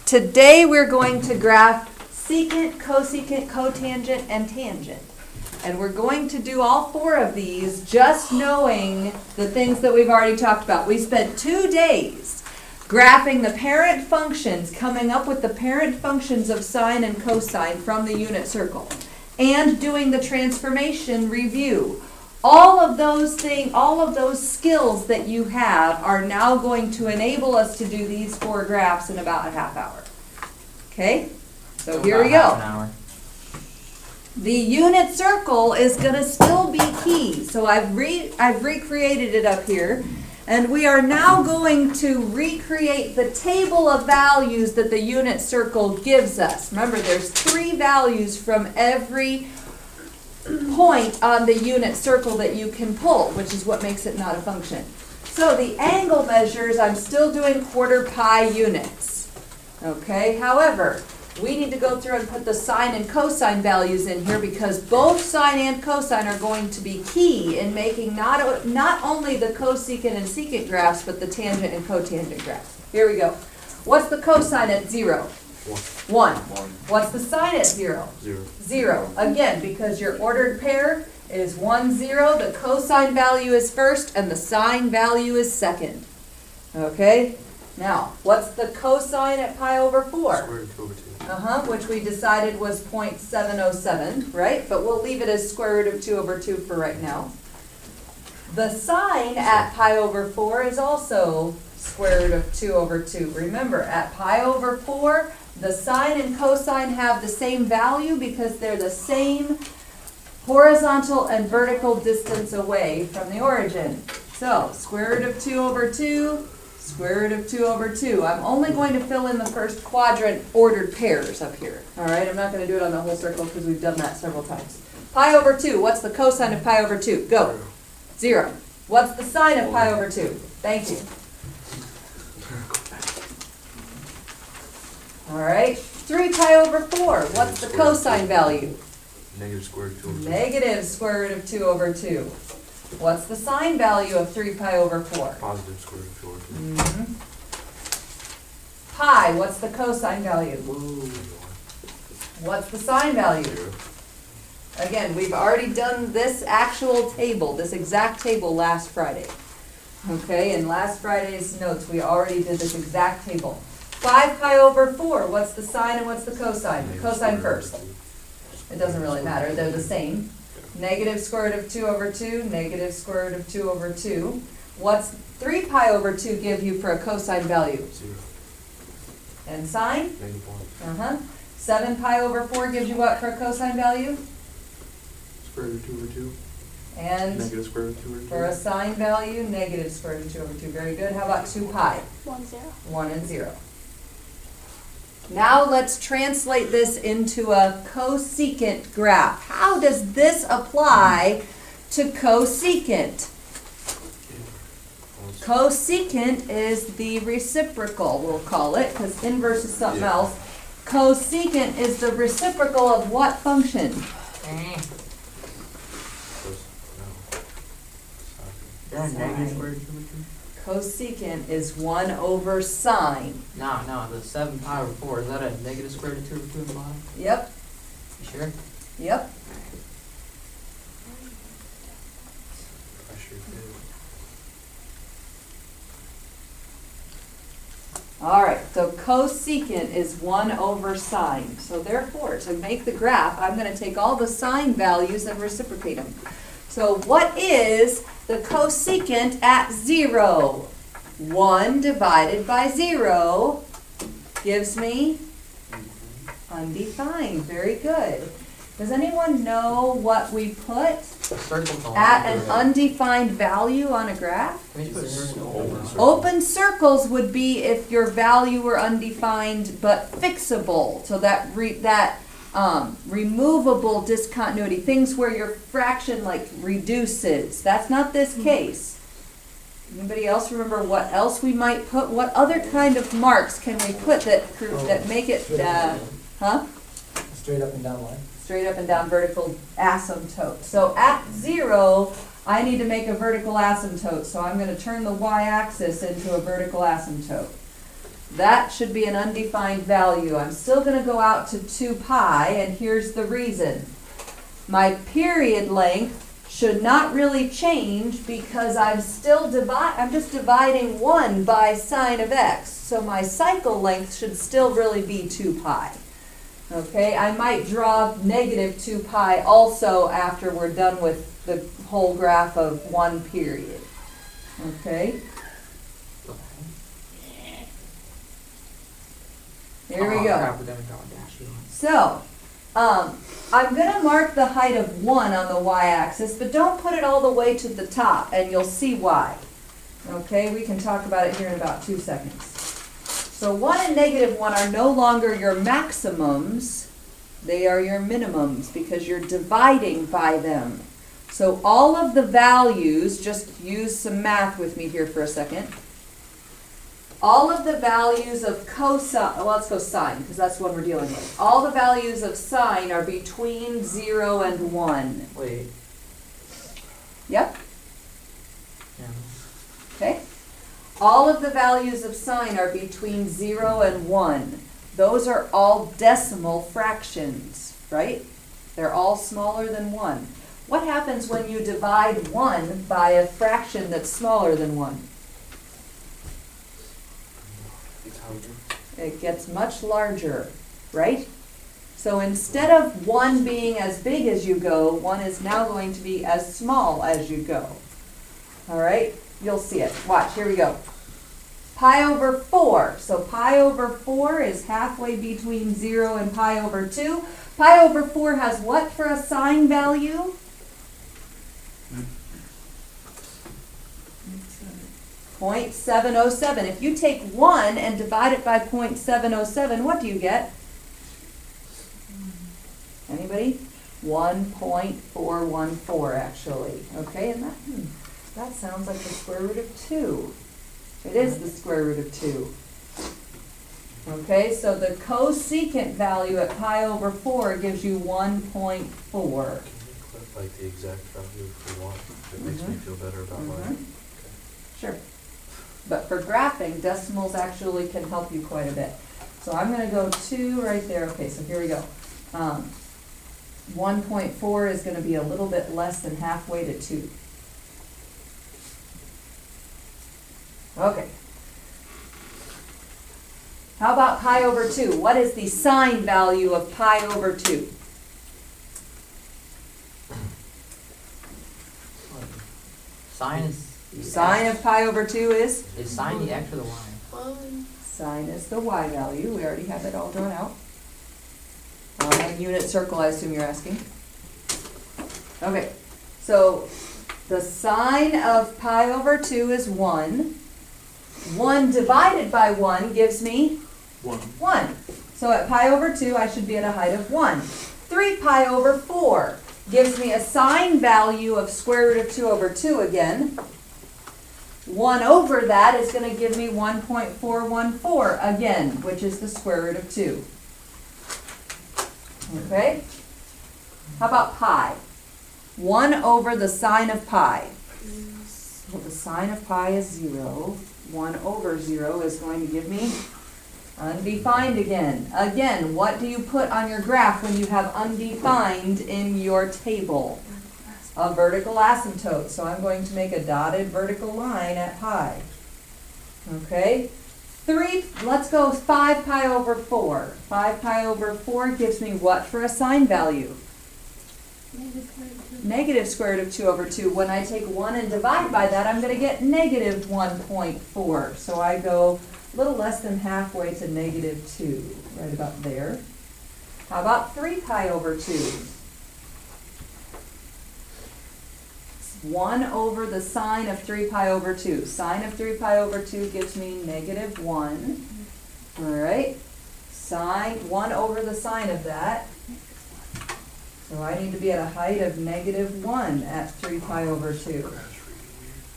Today we're going to graph secant, cosecant, cotangent, and tangent. And we're going to do all four of these just knowing the things that we've already talked about. We spent 2 days graphing the parent functions, coming up with the parent functions of sine and cosine from the unit circle, and doing the transformation review. All of those skills that you have are now going to enable us to do these 4 graphs in about a half hour. Okay? So here we go. The unit circle is going to still be key. So I've recreated it up here. And we are now going to recreate the table of values that the unit circle gives us. Remember, there's 3 values from every point on the unit circle that you can pull, which is what makes it not a function. So the angle measures, I'm still doing quarter pi units. Okay, however, we need to go through and put the sine and cosine values in here because both sine and cosine are going to be key in making not only the cosecant and secant graphs, but the tangent and cotangent graphs. Here we go. What's the cosine at 0? 1. What's the sine at 0? 0. Again, because your ordered pair is 1, 0, the cosine value is first and the sine value is second. Okay? Now, what's the cosine at pi over 4? Square root of 2 over 2. Which we decided was 0.707, right? But we'll leave it as square root of 2 over 2 for right now. The sine at pi over 4 is also square root of 2 over 2. Remember, at pi over 4, the sine and cosine have the same value because they're the same horizontal and vertical distance away from the origin. So, square root of 2 over 2, square root of 2 over 2. I'm only going to fill in the first quadrant ordered pairs up here. All right, I'm not going to do it on the whole circle because we've done that several times. Pi over 2, what's the cosine of pi over 2? Go. 0. What's the sine of pi over 2? Thank you. All right, 3 pi over 4. What's the cosine value? Negative square root of 2 over 2. Negative square root of 2 over 2. What's the sine value of 3 pi over 4? Positive square root of 2 over 2. Mm-hmm. Pi, what's the cosine value? What's the sine value? 0. Again, we've already done this actual table, this exact table last Friday. Okay, in last Friday's notes, we already did this exact table. 5 pi over 4, what's the sine and what's the cosine? The cosine first. It doesn't really matter, they're the same. Negative square root of 2 over 2, negative square root of 2 over 2. What's 3 pi over 2 give you for a cosine value? 0. And sine? Negative 1. 7 pi over 4 gives you what for a cosine value? Square root of 2 over 2. And Negative square root of 2 over 2. for a sine value, negative square root of 2 over 2. Very good. How about 2 pi? 1, 0. 1 and 0. Now let's translate this into a cosecant graph. How does this apply to cosecant? Cosecant is the reciprocal, we'll call it, because inverse is something else. Cosecant is the reciprocal of what function? Negative square root of 2 over 2? Cosecant is 1 over sine. No, the 7 pi over 4, is that a negative square root of 2 over 2 in the bottom? Yep, You sure? yep. I sure did. All right, so cosecant is 1 over sine. So therefore, to make the graph, I'm going to take all the sine values and reciprocate them. So what is the cosecant at 0? 1 divided by 0 gives me undefined. Very good. Does anyone know what we put A circle at an undefined value on a graph? Can we just put a circle over? Open circles would be if your value were undefined but fixable. So that removable discontinuity, things where your fraction like reduces. That's not this case. Anybody else remember what else we might put? What other kind of marks can we put that make it, Straight up and down line. Straight up and down vertical asymptote. So at 0, I need to make a vertical asymptote. So I'm going to turn the y-axis into a vertical asymptote. That should be an undefined value. I'm still going to go out to 2 pi, and here's the reason. My period length should not really change because I'm just dividing 1 by sine of x. So my cycle length should still really be 2 pi. Okay, I might draw negative 2 pi also after we're done with the whole graph of 1 period. Okay, here we Oh, go. crap, we're gonna draw a dash line. So, I'm going to mark the height of 1 on the y-axis, but don't put it all the way to the top, and you'll see why. Okay, we can talk about it here in about 2 seconds. So 1 and negative 1 are no longer your maximums, they are your minimums because you're dividing by them. So all of the values, just use some math with me here for a second. All of the values of cosine, well, let's go sine, because that's the one we're dealing with. All the values of sine are between 0 and 1. Wait, Yep, yeah. okay. All of the values of sine are between 0 and 1. Those are all decimal fractions, right? They're all smaller than 1. What happens when you divide 1 by a fraction that's smaller than 1? It gets much larger, right? So instead of 1 being as big as you go, 1 is now going to be as small as you go. All right, you'll see it. Watch, here we go. Pi over 4. So pi over 4 is halfway between 0 and pi over 2. Pi over 4 has what for a sine value? 0.707. If you take 1 and divide it by 0.707, what do you get? Anybody? 1.414 actually. Okay, and that sounds like the square root of 2. It is the square root of 2. Okay, so the cosecant value at pi over 4 gives you 1.4. Can you put like the exact value if you want? It makes me feel better about mine. Sure. But for graphing, decimals actually can help you quite a bit. So I'm going to go 2 right there. Okay, so here we go. 1.4 is going to be a little bit less than halfway to 2. Okay. How about pi over 2? What is the sine value of pi over 2? Sine is the Sine X. of pi over 2 is? Is sine the X or the Y? Sine is the y value. We already have it all drawn out. On a unit circle, I assume you're asking. Okay, so the sine of pi over 2 is 1. 1 divided by 1 gives me 1. So at pi over 2, I should be at a height of 1. 3 pi over 4 gives me a sine value of square root of 2 over 2 again. 1 over that is going to give me 1.414 again, which is the square root of 2. Okay? How about pi? 1 over the sine of pi. So the sine of pi is 0. 1 over 0 is going to give me undefined again. Again, what do you put on your graph when you have undefined in your table? A vertical asymptote. So I'm going to make a dotted vertical line at pi. Okay? Let's go 5 pi over 4. 5 pi over 4 gives me what for a sine value? Negative square root of 2 over 2. When I take 1 and divide by that, I'm going to get negative 1.4. So I go a little less than halfway to negative 2, right about there. How about 3 pi over 2? 1 over the sine of 3 pi over 2. Sine of 3 pi over 2 gives me negative 1. All right. Sine, 1 over the sine of that. So I need to be at a height of negative 1 at 3 pi over 2.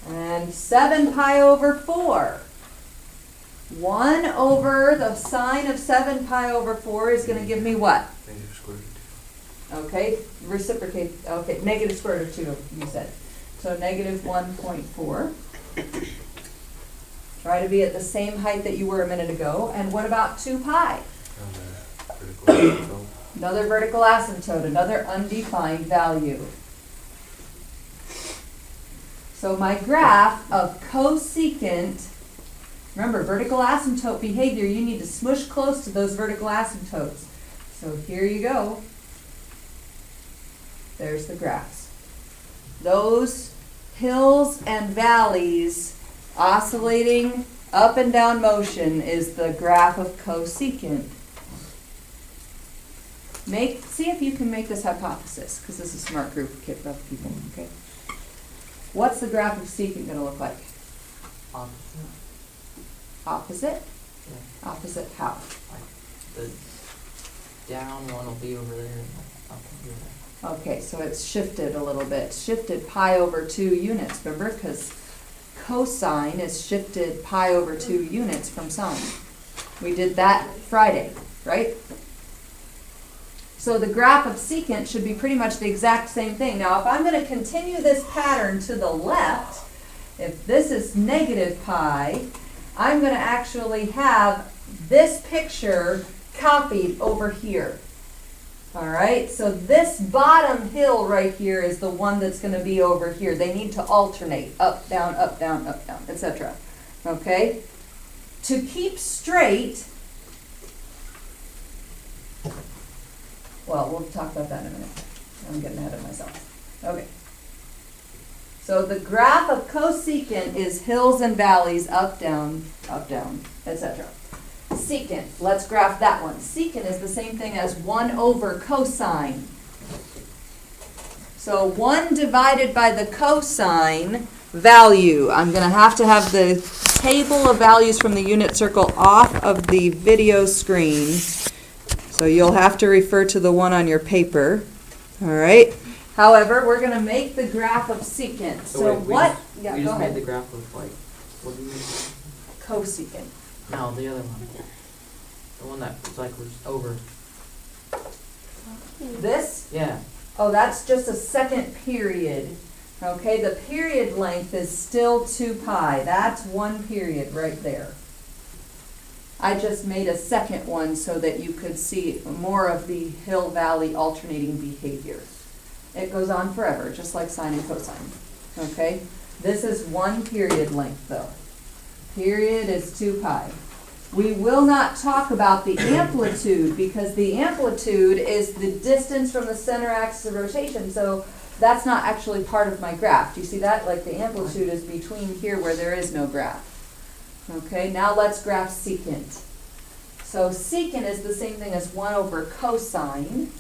And 7 pi over 4. 1 over the sine of 7 pi over 4 is going to give me what? Negative square root of 2. Okay, reciprocate. Okay, negative square root of 2, you said. So negative 1.4. Try to be at the same height that you were a minute ago. And what about 2 pi? Vertical asymptote. Another vertical asymptote, another undefined value. So my graph of cosecant, remember vertical asymptote behavior, you need to smush close to those vertical asymptotes. So here you go. There's the graphs. Those hills and valleys oscillating up and down motion is the graph of cosecant. See if you can make this hypothesis, because this is a smart group of people, okay? What's the graph of secant going to look like? Opposite. Opposite? Yeah. Opposite how? Like the down one will be over there and the up will be over there. Okay, so it's shifted a little bit. Shifted pi over 2 units, remember? Because cosine is shifted pi over 2 units from sine. We did that Friday, right? So the graph of secant should be pretty much the exact same thing. Now, if I'm going to continue this pattern to the left, if this is negative pi, I'm going to actually have this picture copied over here. All right, so this bottom hill right here is the one that's going to be over here. They need to alternate, up, down, etc. Okay? To keep straight, well, we'll talk about that in a minute. I'm getting ahead of myself. Okay. So the graph of cosecant is hills and valleys, up, down, etc. Secant, let's graph that one. Secant is the same thing as 1 over cosine. So 1 divided by the cosine value. I'm going to have the table of values from the unit circle off of the video screen. So you'll have to refer to the one on your paper. All right. However, we're going to make the graph of secant. So wait, what? We Yeah, go just ahead. made the graph of like, what do you mean? Cosecant. No, the other one. The one that was like was over. This? Yeah. Oh, that's just a second period. Okay, the period length is still 2 pi. That's 1 period right there. I just made a second one so that you could see more of the hill-valley alternating behavior. It goes on forever, just like sine and cosine. Okay, this is 1 period length though. Period is 2 pi. We will not talk about the amplitude because the amplitude is the distance from the center axis of rotation. So that's not actually part of my graph. Do you see that? Like the amplitude is between here where there is no graph. Okay, now let's graph secant. So secant is the same thing as 1 over cosine.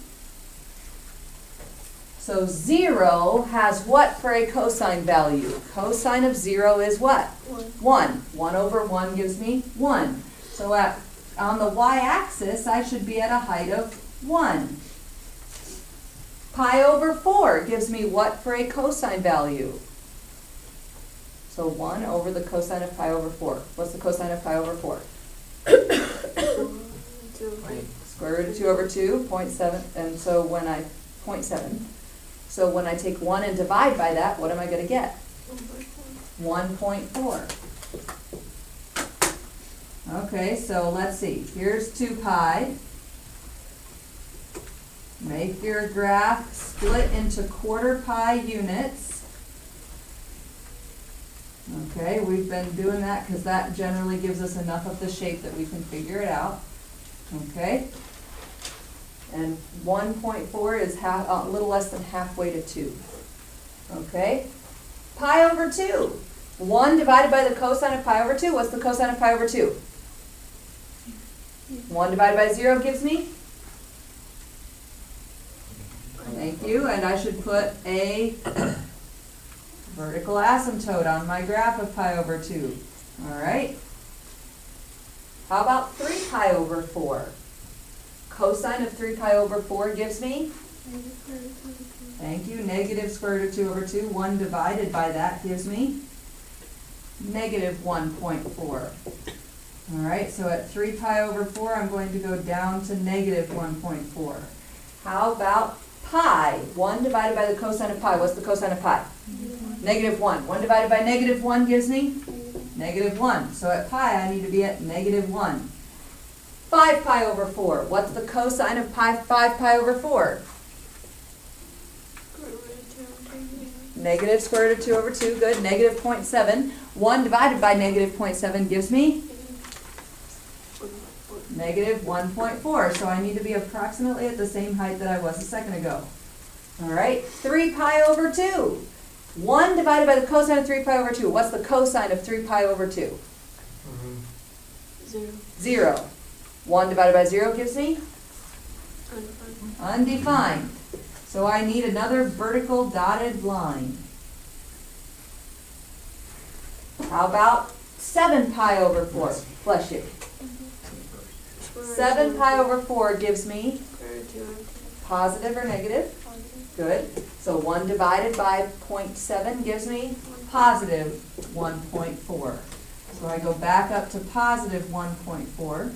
So 0 has what for a cosine value? Cosine of 0 is what? 1. 1 over 1 gives me 1. So on the y-axis, I should be at a height of 1. Pi over 4 gives me what for a cosine value? So 1 over the cosine of pi over 4. What's the cosine of pi over 4? Wait. Square root of 2 over 2, 0.7. And so when I, 0.7. So when I take 1 and divide by that, what am I going to get? 1.4. Okay, so let's see. Here's 2 pi. Make your graph split into quarter pi units. Okay, we've been doing that because that generally gives us enough of the shape that we can figure it out. Okay. And 1.4 is a little less than halfway to 2. Okay. Pi over 2. 1 divided by the cosine of pi over 2. What's the cosine of pi over 2? 1 divided by 0 gives me? Thank you. And I should put a vertical asymptote on my graph of pi over 2. All right. How about 3 pi over 4? Cosine of 3 pi over 4 gives me? Thank you. Negative square root of 2 over 2. 1 divided by that gives me? Negative 1.4. All right, so at 3 pi over 4, I'm going to go down to negative 1.4. How about pi? 1 divided by the cosine of pi. What's the cosine of pi? Negative 1. 1 divided by negative 1 gives me? negative 1. So at pi, I need to be at negative 1. 5 pi over 4. What's the cosine of 5 pi over 4? Negative square root of 2 over 2. Good. Negative 0.7. 1 divided by negative 0.7 gives me negative 1.4. So I need to be approximately at the same height that I was a second ago. All right. 3 pi over 2. 1 divided by the cosine of 3 pi over 2. What's the cosine of 3 pi over 2? 0. 1 divided by 0 gives me? Undefined. So I need another vertical dotted line. How about 7 pi over 4? Bless you. 7 pi over 4 gives me positive or negative? Good. So 1 divided by 0.7 gives me positive 1.4. So I go back up to positive 1.4.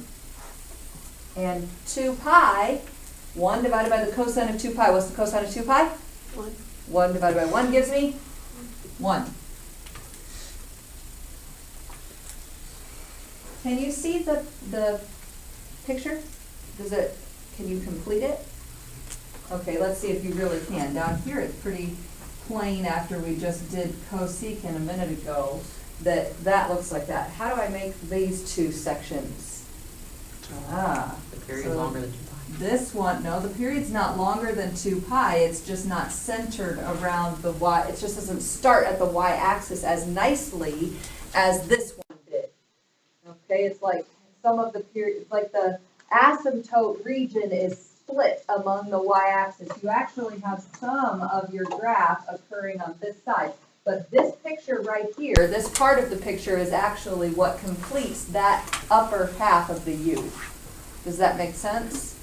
And 2 pi, 1 divided by the cosine of 2 pi. What's the cosine of 2 pi? 1. 1 divided by 1 gives me 1. Can you see the picture? Can you complete it? Okay, let's see if you really can. Down here it's pretty plain after we just did cosecant a minute ago that looks like that. How do I make these two sections? The period so longer than 2 pi. This one, no, the period's not longer than 2 pi. It's just not centered around the y. It just doesn't start at the y-axis as nicely as this one did. Okay, it's like some of the period, like the asymptote region is split among the y-axis. You actually have some of your graph occurring on this side. But this picture right here, this part of the picture is actually what completes that upper half of the U. Does that make sense?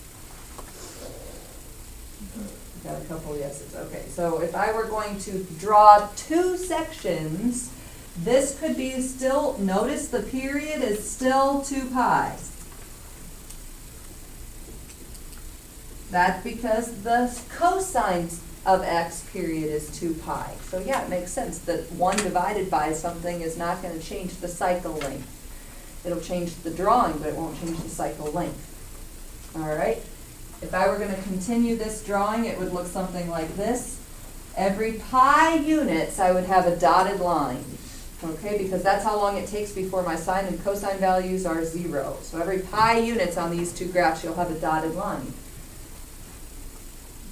Got a couple yeses. Okay, so if I were going to draw two sections, this could be still, notice the period is still 2 pi. That's because the cosine of x period is 2 pi. So yeah, it makes sense that 1 divided by something is not going to change the cycle length. It'll change the drawing, but it won't change the cycle length. All right? If I were going to continue this drawing, it would look something like this. Every pi units, I would have a dotted line. Okay, because that's how long it takes before my sine and cosine values are 0. So every pi units on these two graphs, you'll have a dotted line.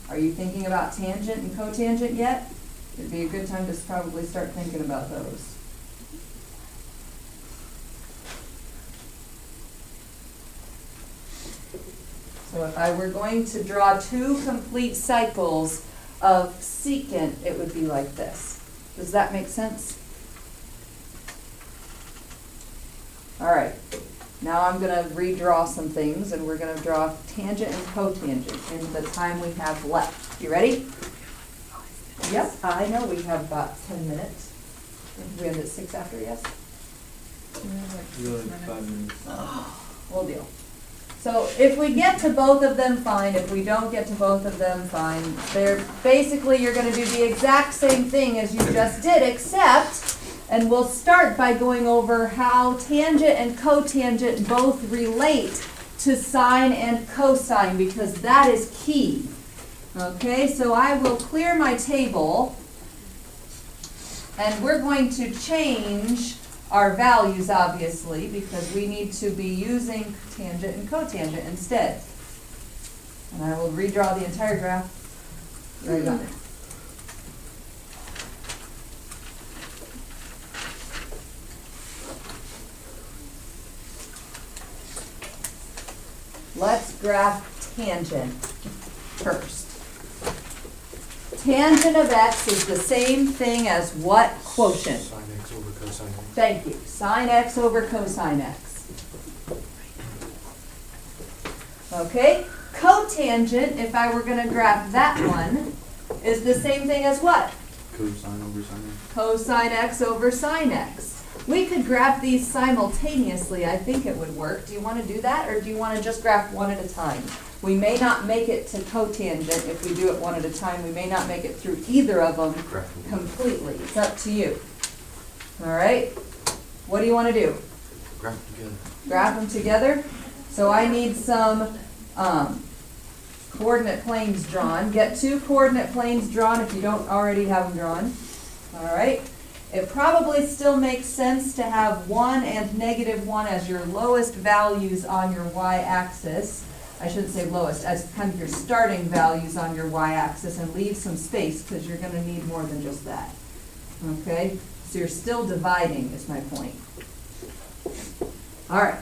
Are you thinking about tangent and cotangent yet? It'd be a good time to probably start thinking about those. So if I were going to draw two complete cycles of secant, it would be like this. Does that make sense? All right. Now I'm going to redraw some things, and we're going to draw tangent and cotangent in the time we have left. You ready? Yep, I know we have about 10 minutes. We end at 6 after, yes? Really, 5 minutes. We'll deal. So if we get to both of them, fine. If we don't get to both of them, fine. Basically, you're going to do the exact same thing as you just did, except, and we'll start by going over how tangent and cotangent both relate to sine and cosine, because that is key. Okay, so I will clear my table, and we're going to change our values, obviously, because we need to be using tangent and cotangent instead. And I will redraw the entire graph right on it. Let's graph tangent first. Tangent of x is the same thing as what quotient? Sine x over cosine x. Thank you. Sine x over cosine x. Okay? Cotangent, if I were going to graph that one, is the same thing as what? Cosine over sine x. Cosine x over sine x. We could graph these simultaneously. I think it would work. Do you want to do that, or do you want to just graph one at a time? We may not make it to cotangent if we do it one at a time. We may not make it through either of them completely. It's up to you. All right? What do you want to do? Graph together. Graph them together? So I need some coordinate planes drawn. Get 2 coordinate planes drawn if you don't already have them drawn. All right. It probably still makes sense to have 1 and -1 as your lowest values on your y-axis. I shouldn't say lowest, as kind of your starting values on your y-axis, and leave some space because you're going to need more than just that. Okay? So you're still dividing is my point. All right.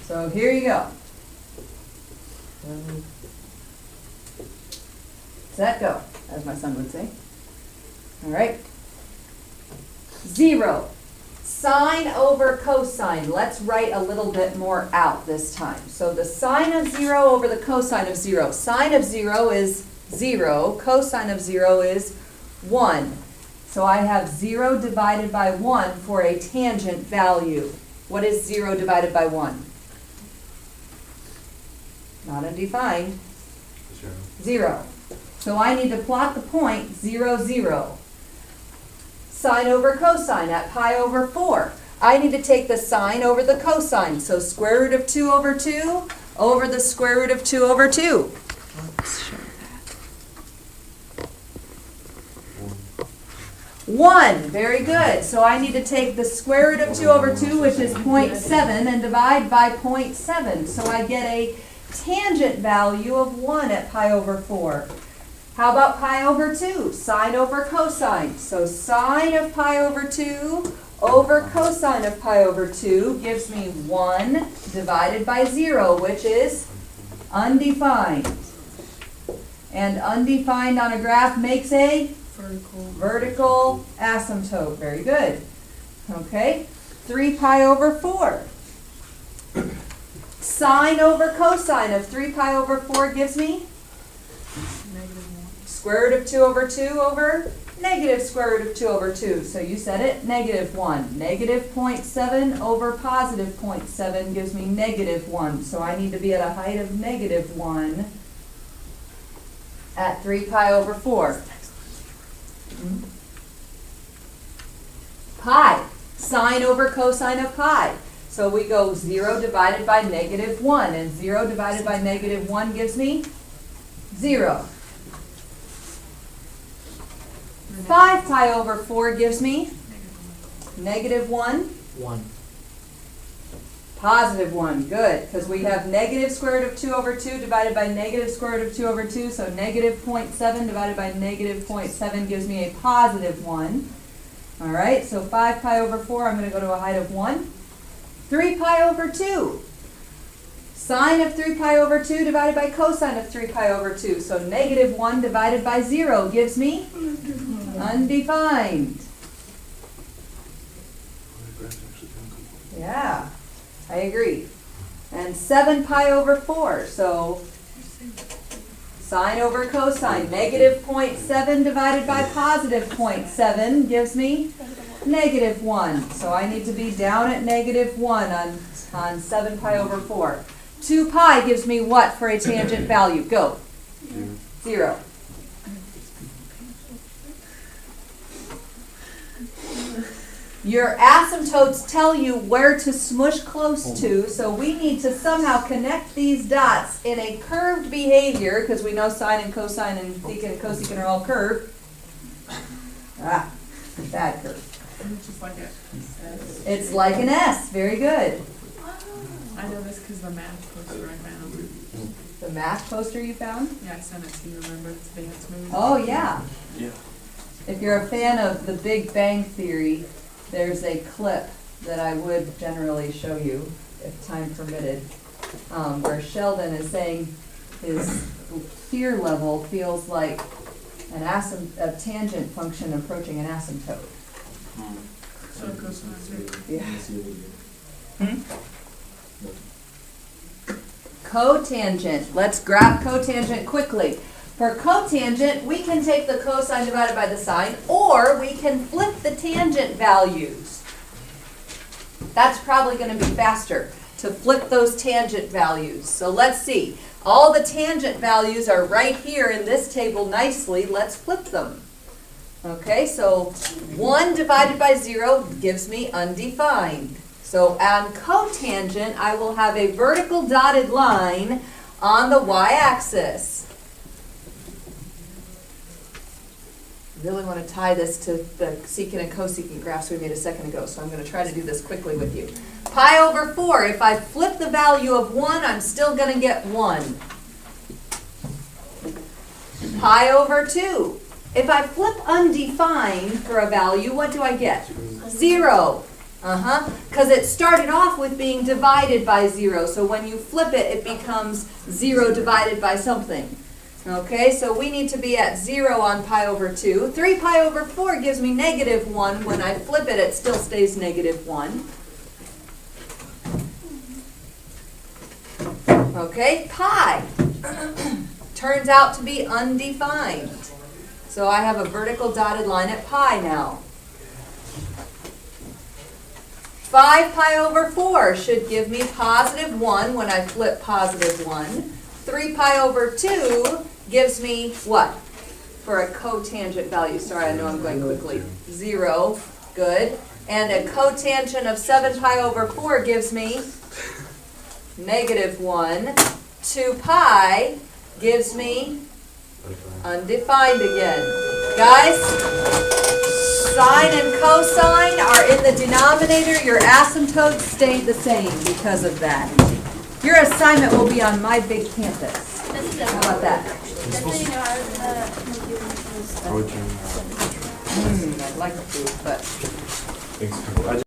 So here you go. Set, go, as my son would say. All right. 0. Sine over cosine. Let's write a little bit more out this time. So the sine of 0 over the cosine of 0. Sine of 0 is 0. Cosine of 0 is 1. So I have 0 divided by 1 for a tangent value. What is 0 divided by 1? Not undefined. 0. So I need to plot the point 0, 0. Sine over cosine at pi over 4. I need to take the sine over the cosine. So square root of 2 over 2 over the square root of 2 over 2. Let's show that. 1. Very good. So I need to take the square root of 2 over 2, which is 0.7, and divide by 0.7. So I get a tangent value of 1 at pi over 4. How about pi over 2? Sine over cosine. So sine of pi over 2 over cosine of pi over 2 gives me 1 divided by 0, which is undefined. And undefined on a graph makes a vertical asymptote. Very good. Okay. 3 pi over 4. Sine over cosine of 3 pi over 4 gives me square root of 2 over 2 over negative square root of 2 over 2. So you said it, -1. Negative 0.7 over positive 0.7 gives me -1. So I need to be at a height of -1 at 3 pi over 4. Pi, sine over cosine of pi. So we go 0 divided by -1, and 0 divided by -1 gives me 0. 5 pi over 4 gives me -1. 1. Positive 1, good, because we have negative square root of 2 over 2 divided by negative square root of 2 over 2, so negative 0.7 divided by negative 0.7 gives me a positive 1. All right, so 5 pi over 4, I'm going to go to a height of 1. 3 pi over 2. Sine of 3 pi over 2 divided by cosine of 3 pi over 2, so -1 divided by 0 gives me undefined. Yeah, I agree. And 7 pi over 4, so sine over cosine, -0.7 divided by positive 0.7 gives me -1. So I need to be down at -1 on 7 pi over 4. 2 pi gives me what for a tangent value? Go. 0. Your asymptotes tell you where to smush close to, so we need to somehow connect these dots in a curved behavior, because we know sine and cosine and secant and cosecant are all curved. Ah, bad curve. It's just like a It's like an S. Very good. I know this because the math poster I found. The math poster you found? Yeah, I sent it to you, remember? It's the dance movie. Oh, yeah. Yeah. If you're a fan of The Big Bang Theory, there's a clip that I would generally show you, if time permitted, where Sheldon is saying his fear level feels like a tangent function approaching an asymptote. So it goes on. Yeah. Cotangent. Let's graph cotangent quickly. For cotangent, we can take the cosine divided by the sine, or we can flip the tangent values. That's probably going to be faster to flip those tangent values. So let's see. All the tangent values are right here in this table nicely. Let's flip them. Okay, so 1 divided by 0 gives me undefined. So on cotangent, I will have a vertical dotted line on the y-axis. Really want to tie this to the secant and cosecant graphs we made a second ago, so I'm going to try to do this quickly with you. Pi over 4, if I flip the value of 1, I'm still going to get 1. Pi over 2. If I flip undefined for a value, what do I get? 0. Because it started off with being divided by 0, so when you flip it, it becomes 0 divided by something. Okay, so we need to be at 0 on pi over 2. 3 pi over 4 gives me negative 1. When I flip it, it still stays negative 1. Okay, pi turns out to be undefined. So I have a vertical dotted line at pi now. 5 pi over 4 should give me positive 1 when I flip positive 1. 3 pi over 2 gives me what? For a cotangent value. Sorry, I know I'm going quickly. 0. Good. And a cotangent of 7 pi over 4 gives me negative 1. 2 pi gives me undefined again. Guys, sine and cosine are in the denominator. Your asymptotes stayed the same because of that. Your assignment will be on my big campus. How about that? I'd like to, but...